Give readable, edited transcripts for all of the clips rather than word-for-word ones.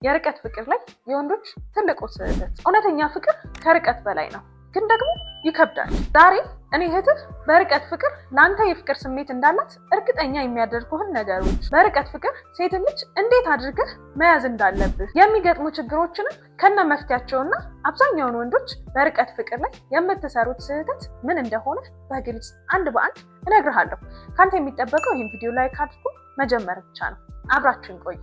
የርቀት ፍቅር ላይ የወንዶች ትልቁ ስህተት እውነተኛ ፍቅር ከርቀት በላይ ነው፣ ግን ደግሞ ይከብዳል። ዛሬ እኔ እህትህ በርቀት ፍቅር ለአንተ የፍቅር ስሜት እንዳላት እርግጠኛ የሚያደርጉህን ነገሮች፣ በርቀት ፍቅር ሴት ልጅ እንዴት አድርገህ መያዝ እንዳለብህ፣ የሚገጥሙ ችግሮችንም ከነ መፍትያቸውና አብዛኛውን ወንዶች በርቀት ፍቅር ላይ የምትሰሩት ስህተት ምን እንደሆነ በግልጽ አንድ በአንድ እነግርሃለሁ። ካንተ የሚጠበቀው ይህን ቪዲዮ ላይክ አድርጎ መጀመር ብቻ ነው። አብራችሁን ቆዩ።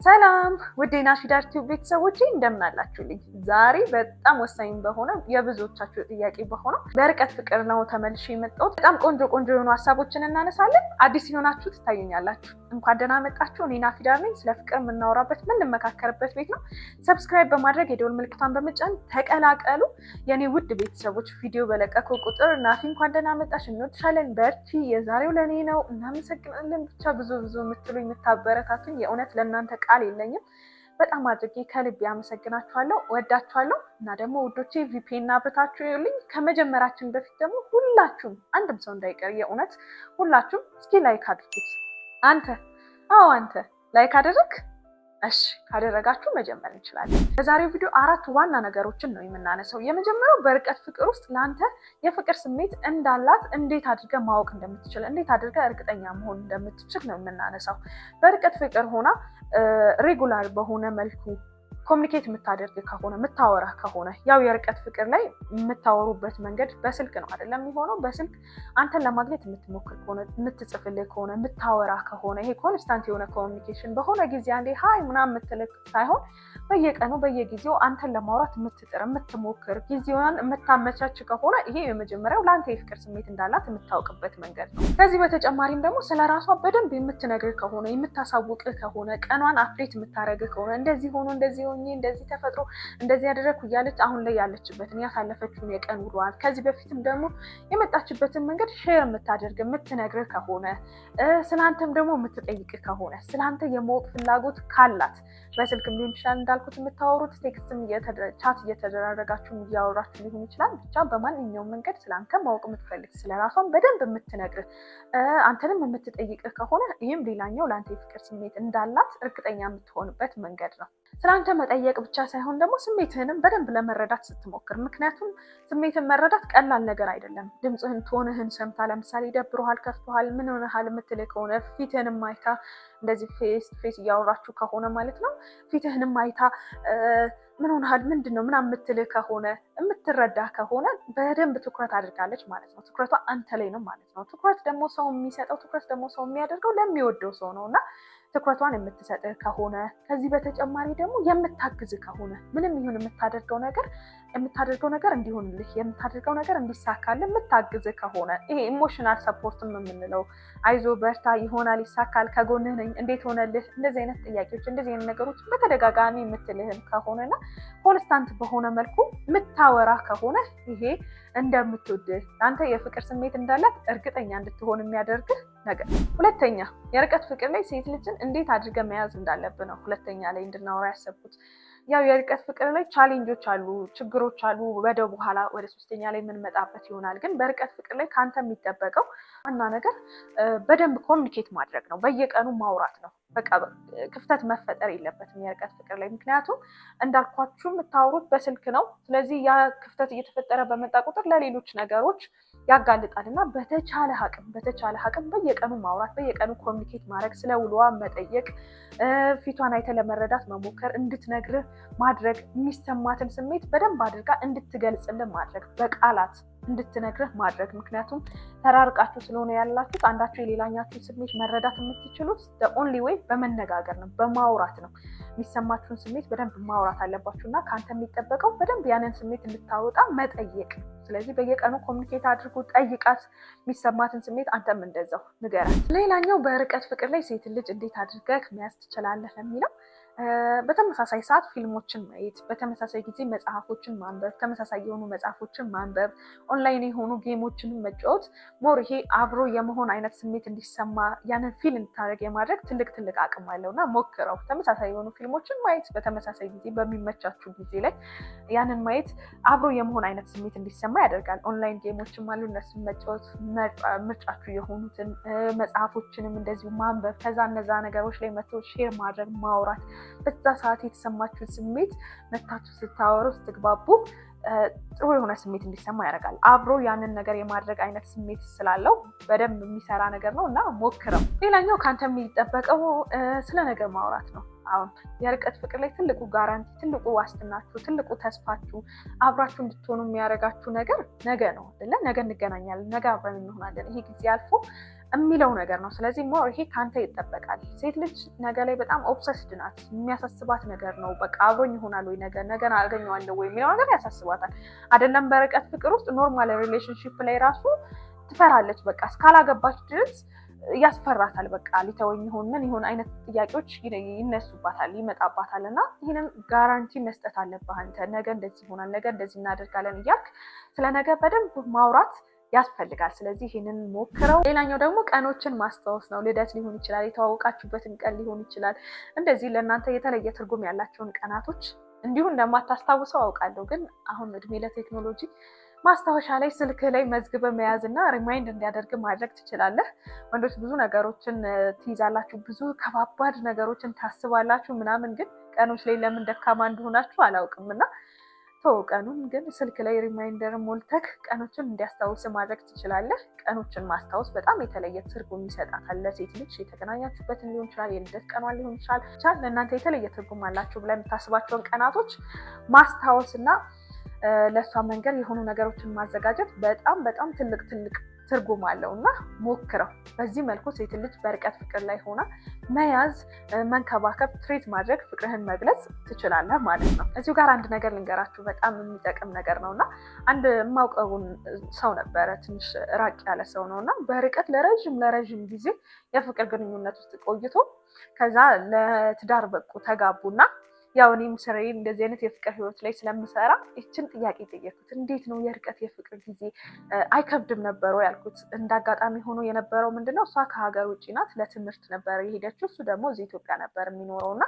ሰላም ውድ የናፊዳር ቲዩብ ቤተሰቦቼ እንደምን አላችሁልኝ? ዛሬ በጣም ወሳኝ በሆነ የብዙዎቻችሁ ጥያቄ በሆነው በርቀት ፍቅር ነው ተመልሼ የመጣሁት። በጣም ቆንጆ የሆኑ ሀሳቦችን እናነሳለን። አዲስ የሆናችሁ ትታዩኛላችሁ፣ እንኳን ደህና መጣችሁ። እኔ ናፊዳር ነኝ። ስለ ፍቅር የምናወራበት የምንመካከርበት ቤት ነው። ሰብስክራይብ በማድረግ የደወል ምልክቷን በመጫን ተቀላቀሉ የኔ ውድ ቤተሰቦች። ቪዲዮ በለቀቁ ቁጥር ናፊ እንኳን ደህና መጣሽ፣ እንወድሻለን፣ በርቺ፣ የዛሬው ለእኔ ነው፣ እናመሰግናለን፣ ብቻ ብዙ የምትሉኝ የምታበረታቱኝ የእውነት ለእናንተ ቃል የለኝም። በጣም አድርጌ ከልቤ አመሰግናችኋለሁ፣ ወዳችኋለሁ። እና ደግሞ ውዶቼ ቪፒኤን አብርታችሁ ይሉኝ። ከመጀመራችን በፊት ደግሞ ሁላችሁም አንድም ሰው እንዳይቀር የእውነት ሁላችሁም እስኪ ላይክ አድርጉት። አንተ ላይክ አደረግ? እሺ ካደረጋችሁ መጀመር እንችላለን። በዛሬው ቪዲዮ 4 ዋና ነገሮችን ነው የምናነሳው። የመጀመሪያው በርቀት ፍቅር ውስጥ ለአንተ የፍቅር ስሜት እንዳላት እንዴት አድርገህ ማወቅ እንደምትችል፣ እንዴት አድርገህ እርግጠኛ መሆን እንደምትችል ነው የምናነሳው። በርቀት ፍቅር ሆና ሬጉላር በሆነ መልኩ ኮሚኒኬት የምታደርግ ከሆነ የምታወራ ከሆነ ያው የርቀት ፍቅር ላይ የምታወሩበት መንገድ በስልክ ነው አይደለም የሚሆነው። በስልክ አንተን ለማግኘት የምትሞክር ከሆነ የምትጽፍልህ ከሆነ የምታወራ ከሆነ ይሄ ኮንስታንት የሆነ ኮሚኒኬሽን በሆነ ጊዜ አንዴ ሀይ ምናምን የምትልክ ሳይሆን በየቀኑ በየጊዜው አንተን ለማውራት የምትጥር የምትሞክር ጊዜዋን የምታመቻች ከሆነ ይሄ የመጀመሪያው ለአንተ የፍቅር ስሜት እንዳላት የምታውቅበት መንገድ ነው። ከዚህ በተጨማሪም ደግሞ ስለ ራሷ በደንብ የምትነግር ከሆነ የምታሳውቅህ ከሆነ ቀኗን አፕዴት የምታደርግህ ከሆነ እንደዚህ ሆኖ እንደዚህ እንደዚህ ተፈጥሮ እንደዚህ ያደረኩ እያለች አሁን ላይ ያለችበትን ያሳለፈችውን የቀን ውሏል ከዚህ በፊትም ደግሞ የመጣችበትን መንገድ ሼር የምታደርግ የምትነግርህ ከሆነ ስላንተም ደግሞ የምትጠይቅ ከሆነ ስላንተ የማወቅ ፍላጎት ካላት በስልክም ሊሆን ይችላል እንዳልኩት የምታወሩት ቴክስትም ቻት እየተደራረጋችሁ እያወራችሁ ሊሆን ይችላል። ብቻ በማንኛውም መንገድ ስላንተ ማወቅ የምትፈልግ ስለራሷን በደንብ የምትነግርህ አንተንም የምትጠይቅህ ከሆነ ይህም ሌላኛው ለአንተ የፍቅር ስሜት እንዳላት እርግጠኛ የምትሆንበት መንገድ ነው። ስላንተ መጠየቅ ብቻ ሳይሆን ደግሞ ስሜትህንም በደንብ ለመረዳት ስትሞክር፣ ምክንያቱም ስሜትን መረዳት ቀላል ነገር አይደለም። ድምፅህን ቶንህን ሰምታ ለምሳሌ ደብሮሃል፣ ከፍቶሃል፣ ምን ሆነሃል የምትልህ ከሆነ ፊትህንም አይታ እንደዚህ ፌስ ፌስ እያወራችሁ ከሆነ ማለት ነው ፊትህንም አይታ ምን ሆነሃል ምንድን ነው ምናምን የምትልህ ከሆነ የምትረዳ ከሆነ በደንብ ትኩረት አድርጋለች ማለት ነው። ትኩረቷ አንተ ላይ ነው ማለት ነው። ትኩረት ደግሞ ሰው የሚሰጠው ትኩረት ደግሞ ሰው የሚያደርገው ለሚወደው ሰው ነው እና ትኩረቷን የምትሰጥህ ከሆነ ከዚህ በተጨማሪ ደግሞ የምታግዝህ ከሆነ ምንም ይሁን የምታደርገው ነገር እንዲሆንልህ የምታደርገው ነገር እንዲሳካልህ የምታግዝህ ከሆነ ይሄ ኢሞሽናል ሰፖርትም የምንለው አይዞ በርታ ይሆናል ይሳካል ከጎንህ ነኝ እንዴት ሆነልህ እንደዚህ አይነት ጥያቄዎች እንደዚህ አይነት ነገሮች በተደጋጋሚ የምትልህም ከሆነና ኮንስታንት በሆነ መልኩ የምታወራ ከሆነ ይሄ እንደምትወድህ አንተ የፍቅር ስሜት እንዳላት እርግጠኛ እንድትሆን የሚያደርግህ ነገር። ሁለተኛ የርቀት ፍቅር ላይ ሴት ልጅን እንዴት አድርገህ መያዝ እንዳለብህ ነው ሁለተኛ ላይ እንድናወራ ያሰብኩት። ያው የርቀት ፍቅር ላይ ቻሌንጆች አሉ፣ ችግሮች አሉ። ወደ በኋላ ወደ ሶስተኛ ላይ የምንመጣበት ይሆናል። ግን በርቀት ፍቅር ላይ ከአንተ የሚጠበቀው ዋና ነገር በደንብ ኮሚኒኬት ማድረግ ነው። በየቀኑ ማውራት ነው። በቃ ክፍተት መፈጠር የለበትም የርቀት ፍቅር ላይ። ምክንያቱም እንዳልኳችሁ የምታወሩት በስልክ ነው። ስለዚህ ያ ክፍተት እየተፈጠረ በመጣ ቁጥር ለሌሎች ነገሮች ያጋልጣል እና በተቻለ አቅም በየቀኑ ማውራት፣ በየቀኑ ኮሚኒኬት ማድረግ፣ ስለ ውሏ መጠየቅ፣ ፊቷን አይተ ለመረዳት መሞከር፣ እንድትነግርህ ማድረግ፣ የሚሰማትን ስሜት በደንብ አድርጋ እንድትገልጽልህ ማድረግ፣ በቃላት እንድትነግርህ ማድረግ። ምክንያቱም ተራርቃችሁ ስለሆነ ያላችሁት አንዳችሁ የሌላኛችሁን ስሜት መረዳት የምትችሉት ኦንሊ ዌይ በመነጋገር ነው፣ በማውራት ነው። የሚሰማችሁን ስሜት በደንብ ማውራት አለባችሁ እና ከአንተ የሚጠበቀው በደንብ ያንን ስሜት እንድታወጣ መጠየቅ። ስለዚህ በየቀኑ ኮሚኒኬት አድርጉ፣ ጠይቃት የሚሰማትን ስሜት፣ አንተም እንደዛው ንገራት። ሌላኛው በርቀት ፍቅር ላይ ሴት ልጅ እንዴት አድርገህ መያዝ ትችላለህ ለሚለው በተመሳሳይ ሰዓት ፊልሞችን ማየት፣ በተመሳሳይ ጊዜ መጽሐፎችን ማንበብ፣ ተመሳሳይ የሆኑ መጽሐፎችን ማንበብ፣ ኦንላይን የሆኑ ጌሞችን መጫወት ሞር ይሄ አብሮ የመሆን አይነት ስሜት እንዲሰማ ያንን ፊል እንድታደርግ የማድረግ ትልቅ አቅም አለው እና ሞክረው። ተመሳሳይ የሆኑ ፊልሞችን ማየት በተመሳሳይ ጊዜ በሚመቻችሁ ጊዜ ላይ ያንን ማየት አብሮ የመሆን አይነት ስሜት እንዲሰማ ያደርጋል። ኦንላይን ጌሞችም አሉ፣ እነሱን መጫወት፣ ምርጫችሁ የሆኑትን መጽሐፎችንም እንደዚሁ ማንበብ፣ ከዛ እነዛ ነገሮች ላይ መጥቶ ሼር ማድረግ፣ ማውራት፣ በዛ ሰዓት የተሰማችሁን ስሜት መታችሁ ስታወሩ ስትግባቡ ጥሩ የሆነ ስሜት እንዲሰማ ያደርጋል። አብሮ ያንን ነገር የማድረግ አይነት ስሜት ስላለው በደንብ የሚሰራ ነገር ነው እና ሞክረው። ሌላኛው ከአንተ የሚጠበቀው ስለ ነገር ማውራት ነው። አሁን የርቀት ፍቅር ላይ ትልቁ ጋራንቲ፣ ትልቁ ዋስትናችሁ፣ ትልቁ ተስፋችሁ አብራችሁ እንድትሆኑ የሚያደርጋችሁ ነገር ነገ ነው አይደለ? ነገ እንገናኛለን፣ ነገ አብረን እንሆናለን፣ ይሄ ጊዜ አልፎ የሚለው ነገር ነው። ስለዚህ ሞር ይሄ ካንተ ይጠበቃል። ሴት ልጅ ነገ ላይ በጣም ኦብሰስድ ናት። የሚያሳስባት ነገር ነው። በቃ አብሮኝ ይሆናል ወይ ነገን አገኘዋለሁ ወይ የሚለው ነገር ያሳስባታል። አይደለም በርቀት ፍቅር ውስጥ ኖርማል ሪሌሽንሺፕ ላይ ራሱ ትፈራለች። በቃ እስካላገባች ድረስ ያስፈራታል። በቃ ሊተወኝ ይሆን ምን ይሆን አይነት ጥያቄዎች ይነሱባታል፣ ይመጣባታል። እና ይህንን ጋራንቲ መስጠት አለብህ አንተ። ነገ እንደዚህ ይሆናል፣ ነገ እንደዚህ እናደርጋለን እያልክ ስለ ነገ በደንብ ማውራት ያስፈልጋል። ስለዚህ ይህንን ሞክረው። ሌላኛው ደግሞ ቀኖችን ማስታወስ ነው። ልደት ሊሆን ይችላል፣ የተዋወቃችሁበትን ቀን ሊሆን ይችላል። እንደዚህ ለእናንተ የተለየ ትርጉም ያላቸውን ቀናቶች እንዲሁ እንደማታስታውሰው አውቃለሁ። ግን አሁን እድሜ ለቴክኖሎጂ ማስታወሻ ላይ ስልክ ላይ መዝግበ መያዝ እና ሪማይንድ እንዲያደርግ ማድረግ ትችላለህ። ወንዶች ብዙ ነገሮችን ትይዛላችሁ፣ ብዙ ከባባድ ነገሮችን ታስባላችሁ ምናምን፣ ግን ቀኖች ላይ ለምን ደካማ እንደሆናችሁ አላውቅም እና ቀኑን ግን ስልክ ላይ ሪማይንደር ሞልተክ ቀኖችን እንዲያስታውስ ማድረግ ትችላለህ። ቀኖችን ማስታወስ በጣም የተለየ ትርጉም ይሰጣታል ለሴት ልጅ። የተገናኛችሁበትን ሊሆን ይችላል፣ የልደት ቀኗን ሊሆን ይችላል። ለእናንተ የተለየ ትርጉም አላችሁ ብለን የምታስባቸውን ቀናቶች ማስታወስ እና ለእሷ መንገድ የሆኑ ነገሮችን ማዘጋጀት በጣም ትልቅ ትርጉም አለው እና ሞክረው። በዚህ መልኩ ሴት ልጅ በርቀት ፍቅር ላይ ሆና መያዝ፣ መንከባከብ፣ ትሪት ማድረግ፣ ፍቅርህን መግለጽ ትችላለህ ማለት ነው። እዚሁ ጋር አንድ ነገር ልንገራችሁ፣ በጣም የሚጠቅም ነገር ነው እና አንድ የማውቀውን ሰው ነበረ፣ ትንሽ ራቅ ያለ ሰው ነው እና በርቀት ለረዥም ጊዜ የፍቅር ግንኙነት ውስጥ ቆይቶ ከዛ ለትዳር በቁ፣ ተጋቡና ያው እኔም ስራዬ እንደዚህ አይነት የፍቅር ህይወት ላይ ስለምሰራ ይችን ጥያቄ ጠየኩት። እንዴት ነው የርቀት የፍቅር ጊዜ አይከብድም ነበረው ያልኩት። እንዳጋጣሚ ሆኖ የነበረው ምንድነው እሷ ከሀገር ውጭ ናት፣ ለትምህርት ነበር የሄደችው፣ እሱ ደግሞ እዚህ ኢትዮጵያ ነበር የሚኖረው እና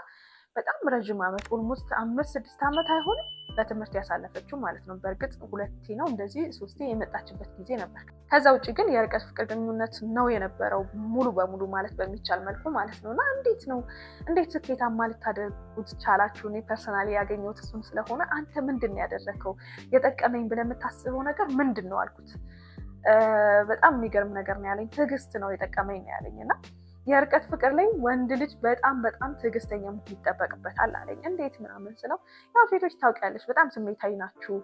በጣም ረዥም ዓመት ኦልሞስት 5-6 ዓመት አይሆንም በትምህርት ያሳለፈችው ማለት ነው። በእርግጥ 2 ነው እንደዚህ 3 የመጣችበት ጊዜ ነበር። ከዛ ውጭ ግን የርቀት ፍቅር ግንኙነት ነው የነበረው ሙሉ በሙሉ ማለት በሚቻል መልኩ ማለት ነው። እና እንዴት ስኬታማ ልታደርጉት ቻላችሁ? እኔ ፐርሰናሊ ያገኘሁት እሱን ስለሆነ አንተ ምንድን ነው ያደረከው? የጠቀመኝ ብለህ የምታስበው ነገር ምንድን ነው አልኩት። በጣም የሚገርም ነገር ነው ያለኝ። ትዕግስት ነው የጠቀመኝ ነው ያለኝ እና የርቀት ፍቅር ላይ ወንድ ልጅ በጣም ትዕግስተኛ መሆን ይጠበቅበታል አለኝ። እንዴት ምናምን ስለው ያው ሴቶች ታውቂያለሽ፣ በጣም ስሜታዊ ናችሁ፣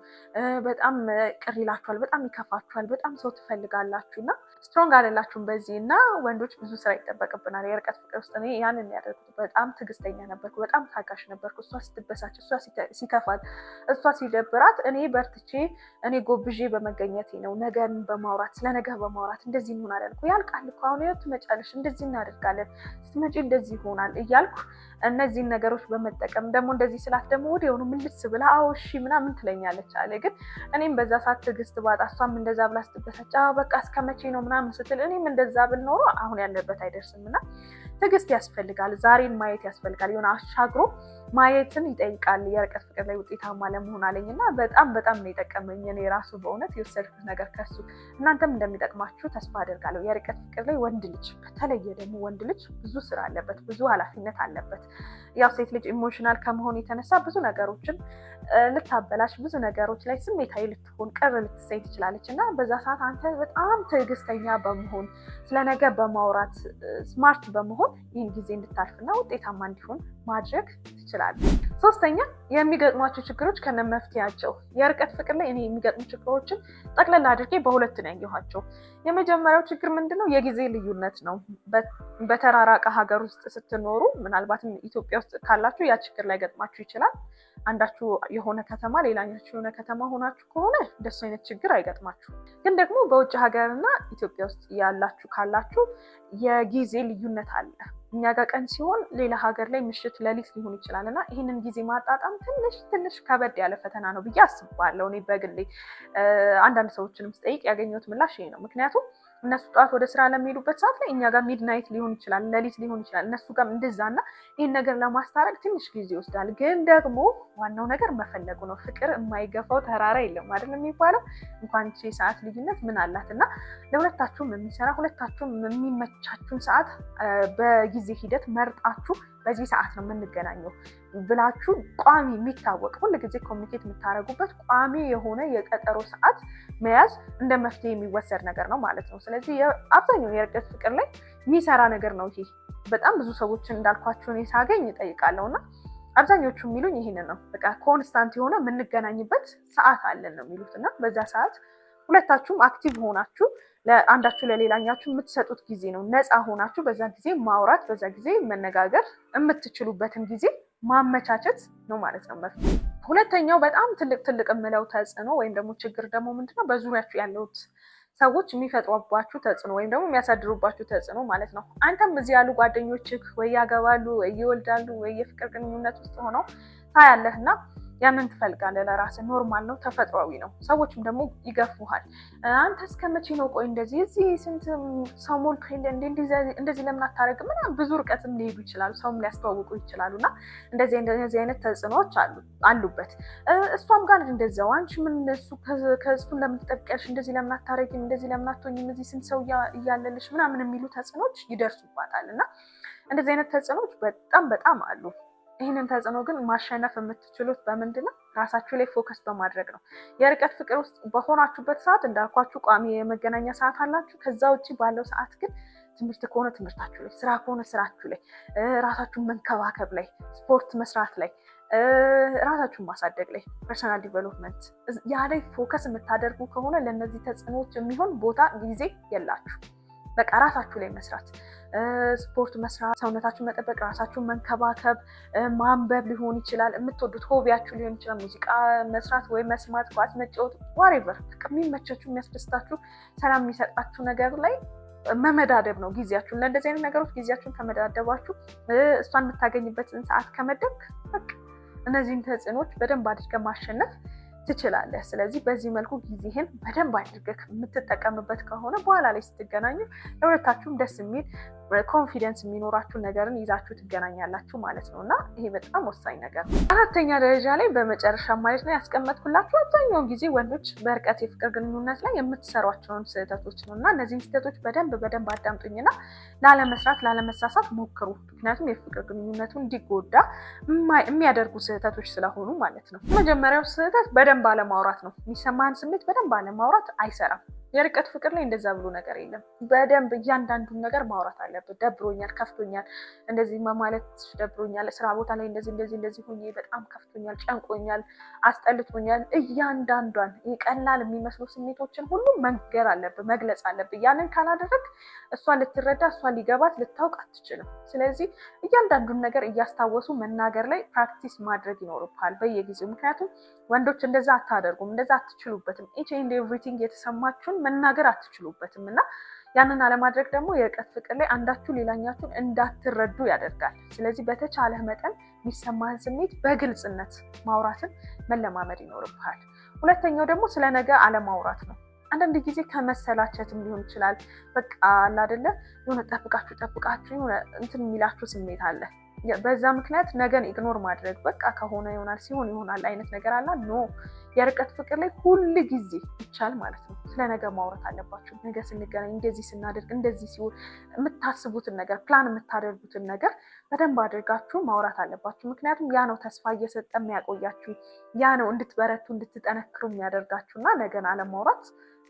በጣም ቅር ይላችኋል፣ በጣም ይከፋችኋል፣ በጣም ሰው ትፈልጋላችሁ እና ስትሮንግ አይደላችሁም በዚህ እና ወንዶች ብዙ ስራ ይጠበቅብናል የርቀት ፍቅር ውስጥ። እኔ ያንን ያደርኩት በጣም ትዕግስተኛ ነበርኩ፣ በጣም ታጋሽ ነበርኩ። እሷ ስትበሳጭ፣ እሷ ሲከፋት፣ እሷ ሲደብራት እኔ በርትቼ እኔ ጎብዤ በመገኘቴ ነው። ነገን በማውራት ስለ ነገ በማውራት እንደዚህ እንሆናለን እኮ ያልቃል እኮ አሁን ይኸው ትመጫለሽ እንደዚህ እናደርጋለን ስትመጪ እንደዚህ ይሆናል እያልኩ እነዚህን ነገሮች በመጠቀም ደግሞ እንደዚህ ስላት ደግሞ ወዲያውኑ ምልስ ብላ አዎ እሺ ምናምን ትለኛለች አለ። ግን እኔም በዛ ሰዓት ትዕግስት ባጣ እሷም እንደዛ ብላ ስትበሳጭ በቃ እስከ መቼ ነው ምናምን ስትል እኔም እንደዛ ብል ኖሮ አሁን ያለበት አይደርስም እና ትዕግስት ያስፈልጋል። ዛሬን ማየት ያስፈልጋል። የሆነ አሻግሮ ማየትን ይጠይቃል የርቀት ፍቅር ላይ ውጤታማ ለመሆን አለኝ እና በጣም ነው የጠቀመኝ እኔ ራሱ በእውነት የወሰድኩት ነገር ከሱ። እናንተም እንደሚጠቅማችሁ ተስፋ አደርጋለሁ። የርቀት ፍቅር ላይ ወንድ ልጅ በተለየ ደግሞ ወንድ ልጅ ብዙ ስራ አለበት፣ ብዙ ኃላፊነት አለበት። ያው ሴት ልጅ ኢሞሽናል ከመሆን የተነሳ ብዙ ነገሮችን ልታበላሽ፣ ብዙ ነገሮች ላይ ስሜታዊ ልትሆን፣ ቅር ልትሰይ ትችላለች እና በዛ ሰዓት አንተ በጣም ትዕግስተኛ በመሆን ስለነገ በማውራት ስማርት በመሆን ይህን ጊዜ እንድታልፍና ውጤታማ እንዲሆን ማድረግ ትችላለህ። 3ኛ የሚገጥሟቸው ችግሮች ከነ መፍትሄያቸው። የርቀት ፍቅር ላይ እኔ የሚገጥሙ ችግሮችን ጠቅላላ አድርጌ በሁለት ነው ያየኋቸው። የመጀመሪያው ችግር ምንድነው? የጊዜ ልዩነት ነው። በተራራቀ ሀገር ውስጥ ስትኖሩ ምናልባትም ኢትዮጵያ ውስጥ ካላችሁ ያ ችግር ላይ ገጥማችሁ ይችላል። አንዳችሁ የሆነ ከተማ ሌላኛችሁ የሆነ ከተማ ሆናችሁ ከሆነ እንደሱ አይነት ችግር አይገጥማችሁ። ግን ደግሞ በውጭ ሀገርና ኢትዮጵያ ውስጥ ያላችሁ ካላችሁ የጊዜ ልዩነት አለ። እኛ ጋር ቀን ሲሆን ሌላ ሀገር ላይ ምሽት ሌሊት ሊሆን ይችላል እና ይህንን ጊዜ ማጣጣም ትንሽ ከበድ ያለ ፈተና ነው ብዬ አስባለሁ። እኔ በግሌ አንዳንድ ሰዎችንም ስጠይቅ ያገኘሁት ምላሽ ይሄ ነው። ምክንያቱም እነሱ ጠዋት ወደ ስራ ለሚሄዱበት ሰዓት ላይ እኛ ጋር ሚድናይት ሊሆን ይችላል፣ ሌሊት ሊሆን ይችላል። እነሱ ጋር እንደዛ እና ይህን ነገር ለማስታረቅ ትንሽ ጊዜ ይወስዳል። ግን ደግሞ ዋናው ነገር መፈለጉ ነው። ፍቅር የማይገፋው ተራራ የለም አይደል የሚባለው። እንኳን ሰዓት ልዩነት ምን አላት እና ለሁለታችሁም የሚሰራ ሁለታችሁም የሚመቻችሁን ሰዓት በጊዜ ሂደት መርጣችሁ በዚህ ሰዓት ነው የምንገናኘው ብላችሁ ቋሚ የሚታወቅ ሁል ጊዜ ኮሚኒኬት የምታደርጉበት ቋሚ የሆነ የቀጠሮ ሰዓት መያዝ እንደ መፍትሄ የሚወሰድ ነገር ነው ማለት ነው። ስለዚህ አብዛኛው የርቀት ፍቅር ላይ የሚሰራ ነገር ነው ይሄ። በጣም ብዙ ሰዎችን እንዳልኳቸው እኔ ሳገኝ እጠይቃለሁ እና አብዛኞቹ የሚሉኝ ይህንን ነው። በቃ ኮንስታንት የሆነ የምንገናኝበት ሰዓት አለን ነው የሚሉት እና በዛ ሰዓት ሁለታችሁም አክቲቭ ሆናችሁ ለአንዳችሁ ለሌላኛችሁ የምትሰጡት ጊዜ ነው። ነፃ ሆናችሁ በዛ ጊዜ ማውራት፣ በዛ ጊዜ መነጋገር የምትችሉበትን ጊዜ ማመቻቸት ነው ማለት ነው መፍትሄ። ሁለተኛው በጣም ትልቅ የምለው ተጽዕኖ ወይም ደግሞ ችግር ደግሞ ምንድነው? በዙሪያችሁ ያሉት ሰዎች የሚፈጥሩባችሁ ተጽዕኖ ወይም ደግሞ የሚያሳድሩባችሁ ተጽዕኖ ማለት ነው። አንተም እዚህ ያሉ ጓደኞችህ ወይ ያገባሉ ወይ ይወልዳሉ ወይ የፍቅር ግንኙነት ውስጥ ሆነው ታያለህ እና ያንን ትፈልጋለህ። ለራስህ ኖርማል ነው፣ ተፈጥሯዊ ነው። ሰዎችም ደግሞ ይገፉሃል። አንተ እስከመቼ ነው ቆይ እንደዚህ እዚህ ስንት ሰሞን እንደዚህ ለምን አታደርግም? ምናምን ብዙ ርቀትም ሊሄዱ ይችላሉ፣ ሰውም ሊያስተዋውቁ ይችላሉ እና እንደዚህ አይነት ተጽዕኖዎች አሉበት። እሷም ጋር እንደዛው አንቺ ምን ከእሱን ለምን ትጠብቂያለሽ? እንደዚህ ለምን አታደርጊም? እንደዚህ ለምን አትሆኝም? እዚህ ስንት ሰው እያለልሽ ምናምን የሚሉ ተጽዕኖዎች ይደርሱባታል እና እንደዚህ አይነት ተጽዕኖዎች በጣም አሉ። ይህንን ተጽዕኖ ግን ማሸነፍ የምትችሉት በምንድን ነው? ራሳችሁ ላይ ፎከስ በማድረግ ነው። የርቀት ፍቅር ውስጥ በሆናችሁበት ሰዓት እንዳልኳችሁ ቋሚ የመገናኛ ሰዓት አላችሁ። ከዛ ውጭ ባለው ሰዓት ግን ትምህርት ከሆነ ትምህርታችሁ ላይ፣ ስራ ከሆነ ስራችሁ ላይ፣ ራሳችሁን መንከባከብ ላይ፣ ስፖርት መስራት ላይ፣ ራሳችሁን ማሳደግ ላይ፣ ፐርሰናል ዲቨሎፕመንት ያ ላይ ፎከስ የምታደርጉ ከሆነ ለእነዚህ ተጽዕኖዎች የሚሆን ቦታ ጊዜ የላችሁ። በቃ ራሳችሁ ላይ መስራት፣ ስፖርት መስራት፣ ሰውነታችሁን መጠበቅ፣ ራሳችሁን መንከባከብ፣ ማንበብ ሊሆን ይችላል፣ የምትወዱት ሆቢያችሁ ሊሆን ይችላል፣ ሙዚቃ መስራት ወይ መስማት፣ ኳስ መጫወት፣ ዋሬቨር የሚመቻችሁ የሚያስደስታችሁ ሰላም የሚሰጣችሁ ነገር ላይ መመዳደብ ነው ጊዜያችሁን። ለእንደዚህ አይነት ነገሮች ጊዜያችሁን ከመዳደባችሁ እሷን የምታገኝበትን ሰዓት ከመደብክ በቃ እነዚህን ተጽዕኖች በደንብ አድርገህ ማሸነፍ ትችላለህ። ስለዚህ በዚህ መልኩ ጊዜህን በደንብ አድርገህ የምትጠቀምበት ከሆነ በኋላ ላይ ስትገናኙ ለሁለታችሁም ደስ የሚል ኮንፊደንስ የሚኖራችሁ ነገርን ይዛችሁ ትገናኛላችሁ ማለት ነው እና ይሄ በጣም ወሳኝ ነገር ነው። አራተኛ ደረጃ ላይ በመጨረሻ ማለት ነው ያስቀመጥኩላችሁ አብዛኛውን ጊዜ ወንዶች በርቀት የፍቅር ግንኙነት ላይ የምትሰሯቸውን ስህተቶች ነው እና እነዚህን ስህተቶች በደንብ አዳምጡኝና ላለመሳሳት ሞክሩ። ምክንያቱም የፍቅር ግንኙነቱ እንዲጎዳ የሚያደርጉ ስህተቶች ስለሆኑ ማለት ነው። መጀመሪያው ስህተት በደንብ አለማውራት ነው። የሚሰማህን ስሜት በደንብ አለማውራት አይሰራም። የርቀት ፍቅር ላይ እንደዛ ብሎ ነገር የለም። በደንብ እያንዳንዱን ነገር ማውራት አለብን። ደብሮኛል፣ ከፍቶኛል፣ እንደዚህ ማለት ደብሮኛል፣ ስራ ቦታ ላይ እንደዚህ ሆኜ በጣም ከፍቶኛል፣ ጨንቆኛል፣ አስጠልቶኛል። እያንዳንዷን ቀላል የሚመስሉ ስሜቶችን ሁሉ መንገር አለብን፣ መግለጽ አለብን። ያንን ካላደረግ እሷ ልትረዳ፣ እሷ ሊገባት፣ ልታውቅ አትችልም። ስለዚህ እያንዳንዱን ነገር እያስታወሱ መናገር ላይ ፕራክቲስ ማድረግ ይኖርብሃል በየጊዜው። ምክንያቱም ወንዶች እንደዛ አታደርጉም፣ እንደዛ አትችሉበትም። ኢች ኤንድ ኤቭሪቲንግ የተሰማችሁን መናገር አትችሉበትም እና ያንን አለማድረግ ደግሞ የርቀት ፍቅር ላይ አንዳችሁ ሌላኛችሁን እንዳትረዱ ያደርጋል። ስለዚህ በተቻለህ መጠን የሚሰማህን ስሜት በግልጽነት ማውራትን መለማመድ ይኖርብሃል። ሁለተኛው ደግሞ ስለ ነገ አለማውራት ነው። አንዳንድ ጊዜ ከመሰላቸትም ሊሆን ይችላል። በቃ አለ አይደለ የሆነ ጠብቃችሁ የሆነ እንትን የሚላችሁ ስሜት አለ። በዛ ምክንያት ነገን ኢግኖር ማድረግ በቃ ከሆነ ይሆናል ሲሆን ይሆናል አይነት ነገር አለ። ኖ የርቀት ፍቅር ላይ ሁል ጊዜ ይቻል ማለት ነው ስለ ነገ ማውራት አለባችሁ። ነገ ስንገናኝ እንደዚህ ስናደርግ እንደዚህ ሲሆን የምታስቡትን ነገር ፕላን የምታደርጉትን ነገር በደንብ አድርጋችሁ ማውራት አለባችሁ። ምክንያቱም ያ ነው ተስፋ እየሰጠ የሚያቆያችሁ፣ ያ ነው እንድትበረቱ እንድትጠነክሩ የሚያደርጋችሁ እና ነገን አለማውራት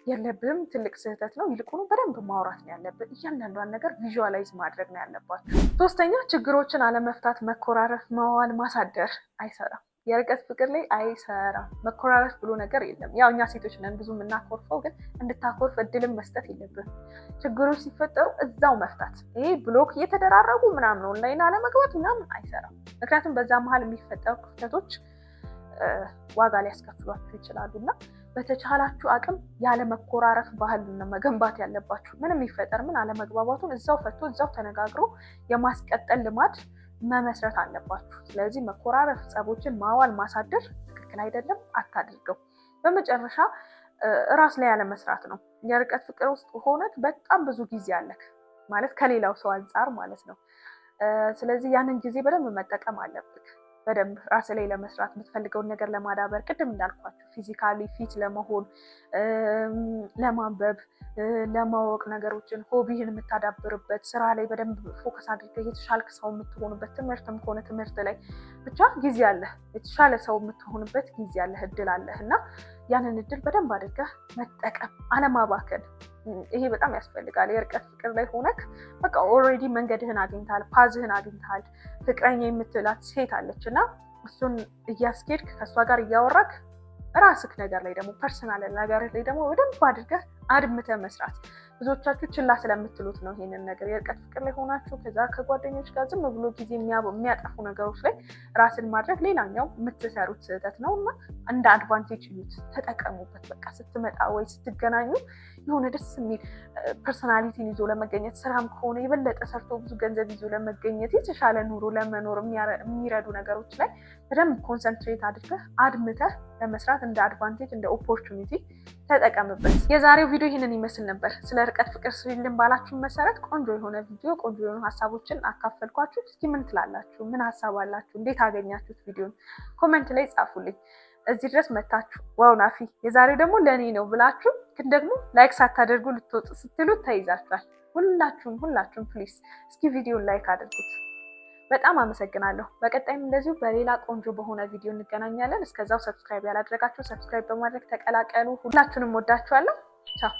የለብንም። ትልቅ ስህተት ነው። ይልቁኑ በደንብ ማውራት ነው ያለብን። እያንዳንዷን ነገር ቪዥዋላይዝ ማድረግ ነው ያለባችሁ። ሶስተኛ ችግሮችን አለመፍታት፣ መኮራረፍ፣ መዋል፣ ማሳደር አይሰራም። የርቀት ፍቅር ላይ አይሰራም። መኮራረፍ ብሎ ነገር የለም። ያው እኛ ሴቶች ነን ብዙ የምናኮርፈው፣ ግን እንድታኮርፍ እድልም መስጠት የለብን። ችግሮች ሲፈጠሩ እዛው መፍታት። ይሄ ብሎክ እየተደራረጉ ምናምን ኦንላይን አለመግባት ምናምን አይሰራም። ምክንያቱም በዛ መሀል የሚፈጠሩ ክፍተቶች ዋጋ ሊያስከፍሏችሁ ይችላሉ እና በተቻላችሁ አቅም ያለ መኮራረፍ ባህል መገንባት ያለባችሁ። ምንም ይፈጠር ምን አለመግባባቱን እዛው ፈቶ እዛው ተነጋግሮ የማስቀጠል ልማድ መመስረት አለባችሁ። ስለዚህ መኮራረፍ፣ ጸቦችን ማዋል ማሳደር ትክክል አይደለም፣ አታድርገው። በመጨረሻ ራስ ላይ ያለ መስራት ነው። የርቀት ፍቅር ውስጥ ሆነክ በጣም ብዙ ጊዜ አለክ ማለት ከሌላው ሰው አንጻር ማለት ነው። ስለዚህ ያንን ጊዜ በደንብ መጠቀም አለብክ። በደንብ ራስ ላይ ለመስራት የምትፈልገውን ነገር ለማዳበር ቅድም እንዳልኳችሁ ፊዚካሊ ፊት ለመሆን ለማንበብ ለማወቅ ነገሮችን ሆቢህን የምታዳብርበት ስራ ላይ በደንብ ፎከስ አድርገህ የተሻልክ ሰው የምትሆንበት ትምህርትም ከሆነ ትምህርት ላይ ብቻ ጊዜ አለህ፣ የተሻለ ሰው የምትሆንበት ጊዜ አለህ፣ እድል አለህ እና ያንን እድል በደንብ አድርገህ መጠቀም፣ አለማባከን። ይሄ በጣም ያስፈልጋል። የርቀት ፍቅር ላይ ሆነክ በቃ ኦልሬዲ መንገድህን አግኝተሃል፣ ፓዝህን አግኝተሃል። ፍቅረኛ የምትላት ሴት አለች እና እሱን እያስኬድክ ከእሷ ጋር እያወራክ ራስክ ነገር ላይ ደግሞ ፐርሰናል ነገር ላይ ደግሞ በደንብ አድርገህ አድምተህ መስራት። ብዙዎቻችሁ ችላ ስለምትሉት ነው ይሄንን ነገር። የርቀት ፍቅር ላይ ሆናችሁ ከዛ ከጓደኞች ጋር ዝም ብሎ ጊዜ የሚያጠፉ ነገሮች ላይ ራስን ማድረግ ሌላኛው የምትሰሩት ስህተት ነው እና እንደ አድቫንቴጅ እዩት፣ ተጠቀሙበት። በቃ ስትመጣ ወይ ስትገናኙ የሆነ ደስ የሚል ፐርሶናሊቲን ይዞ ለመገኘት ስራም ከሆነ የበለጠ ሰርቶ ብዙ ገንዘብ ይዞ ለመገኘት የተሻለ ኑሮ ለመኖር የሚረዱ ነገሮች ላይ በደንብ ኮንሰንትሬት አድርገህ አድምተህ ለመስራት እንደ አድቫንቴጅ እንደ ኦፖርቹኒቲ ተጠቀምበት። የዛሬው ቪዲዮ ይህንን ይመስል ነበር። ስለ ርቀት ፍቅር ስሪልን ባላችሁ መሰረት ቆንጆ የሆነ ቪዲዮ፣ ቆንጆ የሆኑ ሀሳቦችን አካፈልኳችሁ። እስኪ ምን ትላላችሁ? ምን ሀሳብ አላችሁ? እንዴት አገኛችሁት ቪዲዮን? ኮመንት ላይ ጻፉልኝ። እዚህ ድረስ መታችሁ ዋው ናፊ የዛሬው ደግሞ ለእኔ ነው ብላችሁ ግን ደግሞ ላይክ ሳታደርጉ ልትወጡ ስትሉ ተይዛችኋል። ሁላችሁም ፕሊስ እስኪ ቪዲዮን ላይክ አድርጉት። በጣም አመሰግናለሁ። በቀጣይም እንደዚሁ በሌላ ቆንጆ በሆነ ቪዲዮ እንገናኛለን። እስከዛው ሰብስክራይብ ያላደረጋችሁ ሰብስክራይብ በማድረግ ተቀላቀሉ። ሁላችሁንም ወዳችኋለሁ። ቻው